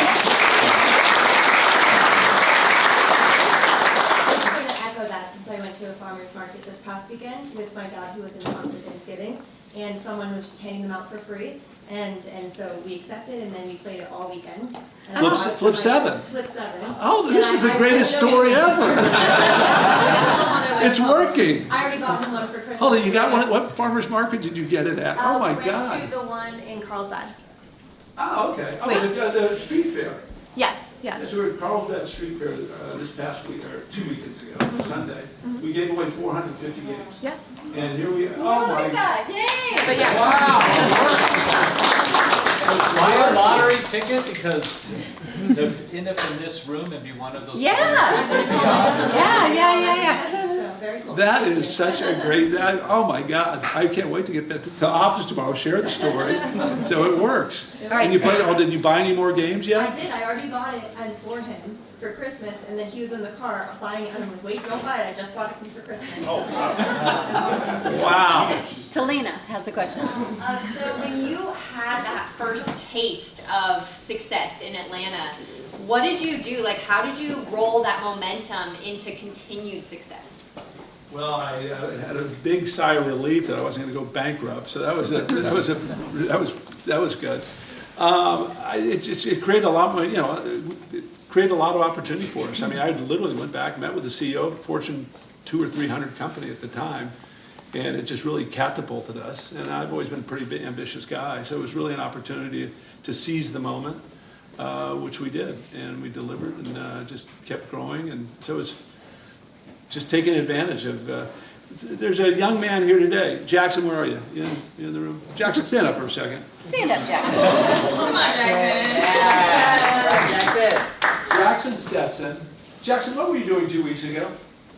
That since I went to a farmer's market this past weekend with my dad who was in town for Thanksgiving, and someone was just handing them out for free, and so we accepted, and then we played it all weekend. Flip 7. Flip 7. Oh, this is the greatest story ever. It's working. I already bought him one for Christmas. Hold on, you got one? What farmer's market did you get it at? Oh my We God. went to the one in Carlsbad. Oh, okay. Oh, the street fair. Yes, yes. So we were at Carlsbad Street Fair this past week, or 2 weekends ago, Sunday. We gave away 450 games. Yeah. And here we are. Oh my God. Yay! But yeah. Wow. Buy a lottery ticket because to end up in this room and be one of those. Yeah. So, very cool. That is such a great, oh my God. I can't wait to get back to the office tomorrow, share the story. So it works. All right. And you played, did you buy any more games yet? I did. I already bought it for him for Christmas, and then he was in the car buying it, and I'm like, wait, don't buy it. I just bought it for you for Christmas. Oh, wow. Wow. Talina has a question. So when you had that first taste of success in Atlanta, what did you do? Like, how did you roll that momentum into continued success? Well, I had a big sigh of relief that I wasn't going to go bankrupt, so that was good. It created a lot more, you know, it created a lot of opportunity for us. I mean, I literally went back, met with the CEO of a Fortune 200 or 300 company at the time, and it just really catapulted us. And I've always been a pretty ambitious guy, so it was really an opportunity to seize the moment, which we did, and we delivered, and just kept growing. And so it's just taking advantage of. There's a young man here today. Jackson, where are you? You in the room? Jackson, stand up for a second. Stand up, Jackson. Come on, Jackson. Jackson Stetson. Jackson, what were you doing 2 weeks ago?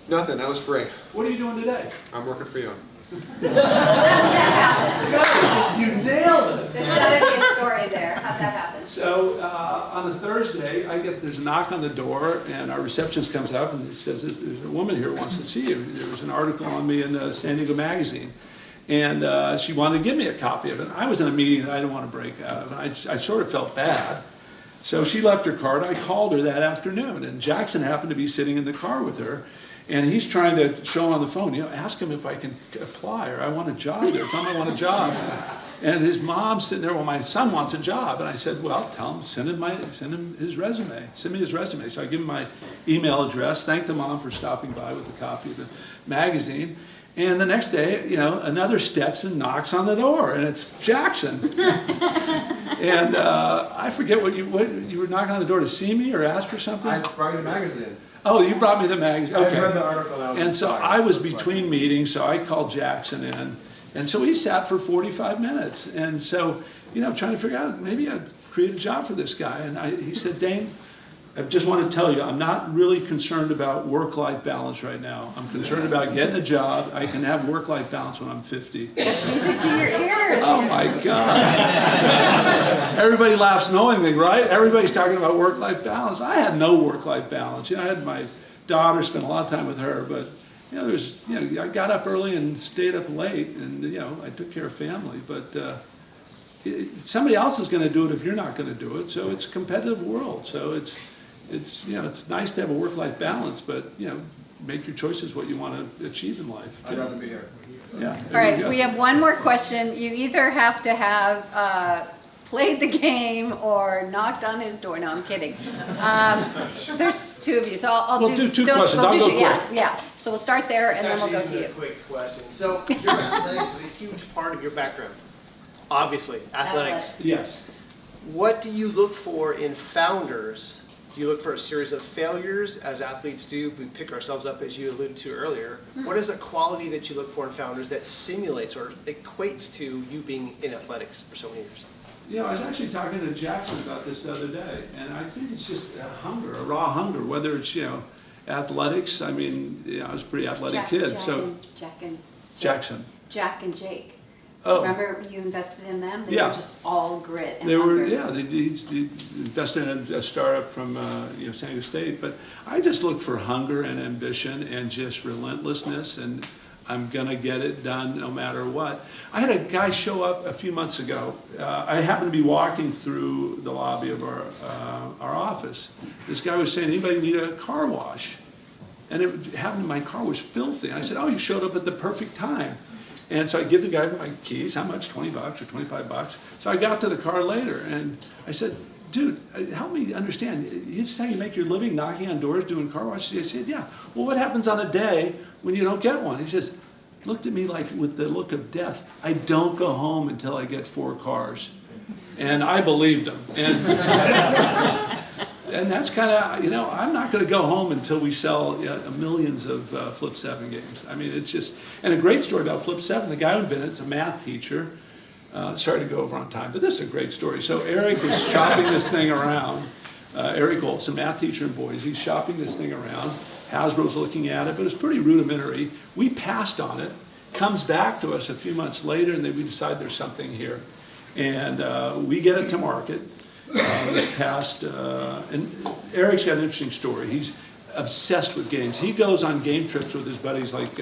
Nothing, I was free. What are you doing today? I'm working for you. How did that happen? You nailed it. There's gotta be a story there. How'd that happen? So on a Thursday, there's a knock on the door, and our receptionist comes up and says, there's a woman here who wants to see you. There was an article on me in the San Diego Magazine. And she wanted to give me a copy of it. I was in a meeting that I didn't want to break out of, and I sort of felt bad. So she left her card. I called her that afternoon, and Jackson happened to be sitting in the car with her. And he's trying to show him on the phone, you know, ask him if I can apply, or I want a job there. Tell him I want a job. And his mom's sitting there, well, my son wants a job. And I said, well, tell him, send him his resume. Send me his resume. So I give him my email address, thank the mom for stopping by with a copy of the magazine. And the next day, you know, another Stetson knocks on the door, and it's Jackson. And I forget what you were knocking on the door to see me or ask for something? I brought you the magazine. Oh, you brought me the magazine. Okay. I read the article. And so I was between meetings, so I called Jackson in. And so he sat for 45 minutes. And so trying to figure out, maybe I'd create a job for this guy. And he said, Dane, I just want to tell you, I'm not really concerned about work-life balance right now. I'm concerned about getting a job. I can have work-life balance when I'm 50. That's music to your ears. Oh my God. Everybody laughs knowingly, right? Everybody's talking about work-life balance. I had no work-life balance. I had my daughter, spent a lot of time with her, but I got up early and stayed up late, and I took care of family. But somebody else is going to do it if you're not going to do it. So it's a competitive world. So it's nice to have a work-life balance, but make your choices what you want to achieve in life. I'd rather be here. Yeah. All right, we have one more question. You either have to have played the game or knocked on his door. No, I'm kidding. There's two of you, so I'll We'll do two questions. I'll go quick. Yeah. So we'll start there, and then we'll go to you. A quick question. So your athletics is a huge part of your background. Obviously, athletics. Yes. What do you look for in founders? Do you look for a series of failures, as athletes do? We pick ourselves up, as you alluded to earlier. What is a quality that you look for in founders that simulates or equates to you being in athletics for so many years? I was actually talking to Jackson about this the other day, and I think it's just a hunger, a raw hunger, whether it's, athletics. I mean, I was a pretty athletic kid. Jack and Jake. Oh. Remember you invested in them? They Yeah. were just all grit and They hunger. were, they invested in a startup from San Diego State, but I just look for hunger and ambition and just relentlessness, and I'm gonna get it done no matter what. I had a guy show up a few months ago. I happened to be walking through the lobby of our office. This guy was saying, anybody need a car wash? And it happened, my car was filthy. I said, oh, you showed up at the perfect time. And so I give the guy my keys, how much, 20 bucks or 25 bucks. So I got to the car later and I said, dude, help me understand. You're saying you make your living knocking on doors, doing car washes? I said, yeah. Well, what happens on a day when you don't get one? He says, looked at me like with the look of death. I don't go home until I get 4 cars. And I believed him. And that's kind of, I'm not going to go home until we sell millions of Flip 7 games. I mean, it's just, and a great story about Flip 7, the guy who invented it's a math teacher. Sorry to go over on time, but this is a great story. So Eric was shopping this thing around. Eric Olson, math teacher in Boise, he's shopping this thing around. Hasbro's looking at it, but it's pretty rudimentary. We passed on it, comes back to us a few months later, and then we decide there's something here. And we get it to market. This past, and Eric's got an interesting story. He's obsessed with games. He goes on game trips with his buddies, like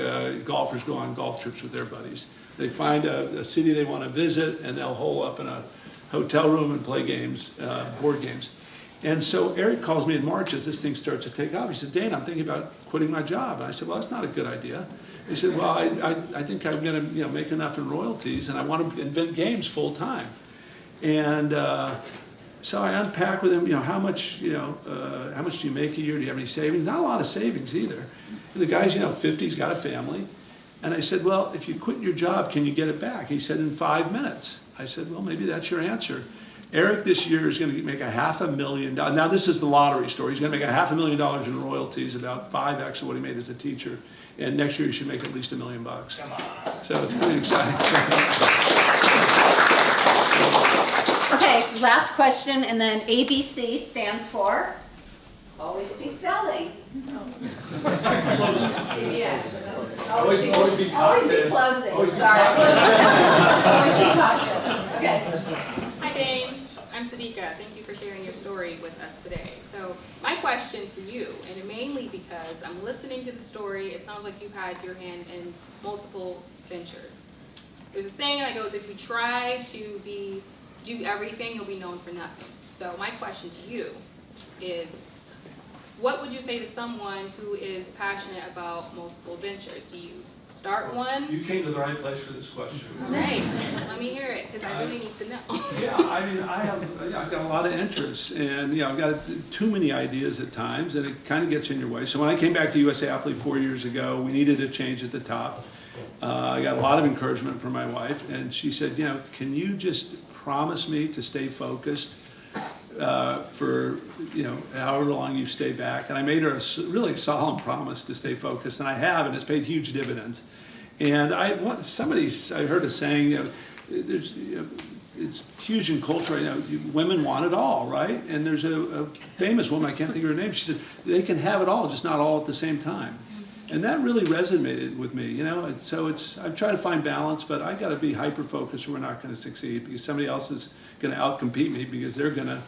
golfers go on golf trips with their buddies. They find a city they want to visit, and they'll hole up in a hotel room and play games, board games. And so Eric calls me in March as this thing starts to take off. He said, Dane, I'm thinking about quitting my job. And I said, well, that's not a good idea. He said, well, I think I'm going to make enough in royalties, and I want to invent games full time. And so I unpack with him, how much do you make a year? Do you have any savings? Not a lot of savings either. And the guy's, 50, he's got a family. And I said, well, if you quit your job, can you get it back? He said, in 5 minutes. I said, well, maybe that's your answer. Eric this year is going to make $500,000. Now this is the lottery story. He's going to make $500,000 in royalties, about 5x of what he made as a teacher. And next year he should make at least $1 million. Come on. So it's pretty exciting. Okay, last question, and then ABC stands for always be selling. Yes. Always be closing. Sorry. Always be caution. Okay. Hi, Dane. I'm Sadiqa. Thank you for sharing your story with us today. So my question for you, and mainly because I'm listening to the story, it sounds like you've had your hand in multiple ventures. There's a saying that goes, if you try to do everything, you'll be known for nothing. So my question to you is, what would you say to someone who is passionate about multiple ventures? Do you start one? You came to the right place for this question. Great. Let me hear it, because I really need to know. Yeah, I mean, I've got a lot of interests, and I've got too many ideas at times, and it kind of gets in your way. So when I came back to USAopoly 4 years ago, we needed a change at the top. I got a lot of encouragement from my wife, and she said, can you just promise me to stay focused for however long you stay back? And I made her a really solemn promise to stay focused, and I have, and it's paid huge dividends. And I heard a saying, there's it's huge in culture. Women want it all, right? And there's a famous woman, I can't think of her name, she said, they can have it all, just not all at the same time. And that really resonated with me, So I'm trying to find balance, but I got to be hyper-focused or we're not going to succeed because somebody else is going to outcompete me because they're going to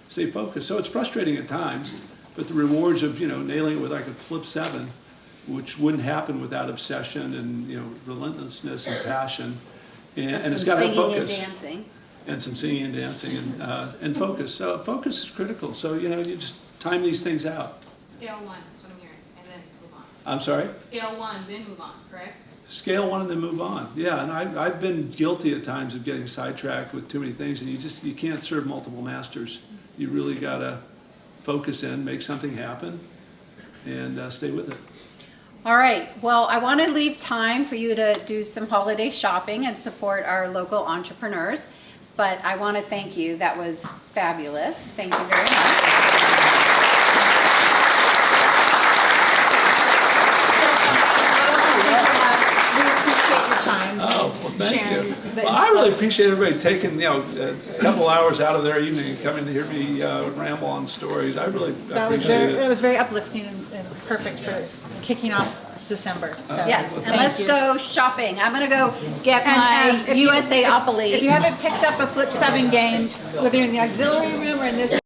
stay focused. So it's frustrating at times, but the rewards of, nailing it with like a flip 7, which wouldn't happen without obsession and, relentlessness and passion. And it's got to have focus. Singing and dancing. And some singing and dancing and focus. So focus is critical. So, you just time these things out. Scale 1, that's what I'm hearing, and then move on. I'm sorry? Scale 1, then move on, correct? Scale 1 and then move on. Yeah, and I've been guilty at times of getting sidetracked with too many things, and you can't serve multiple masters. You really got to focus in, make something happen, and stay with it. All right, well, I want to leave time for you to do some holiday shopping and support our local entrepreneurs, but I want to thank you. That was fabulous. Thank you very much. We appreciate your time. Oh, well, thank Sharon, you. that Well, is I really fun. appreciate everybody taking, a couple hours out of their evening and coming to hear me ramble on stories. I really appreciate it. It was very uplifting and perfect for kicking off December. So Yes, and thank let's you. go shopping. I'm going to go get And, my if you- USAopoly. If you haven't picked up a Flip 7 game, whether you're in the auxiliary room or in this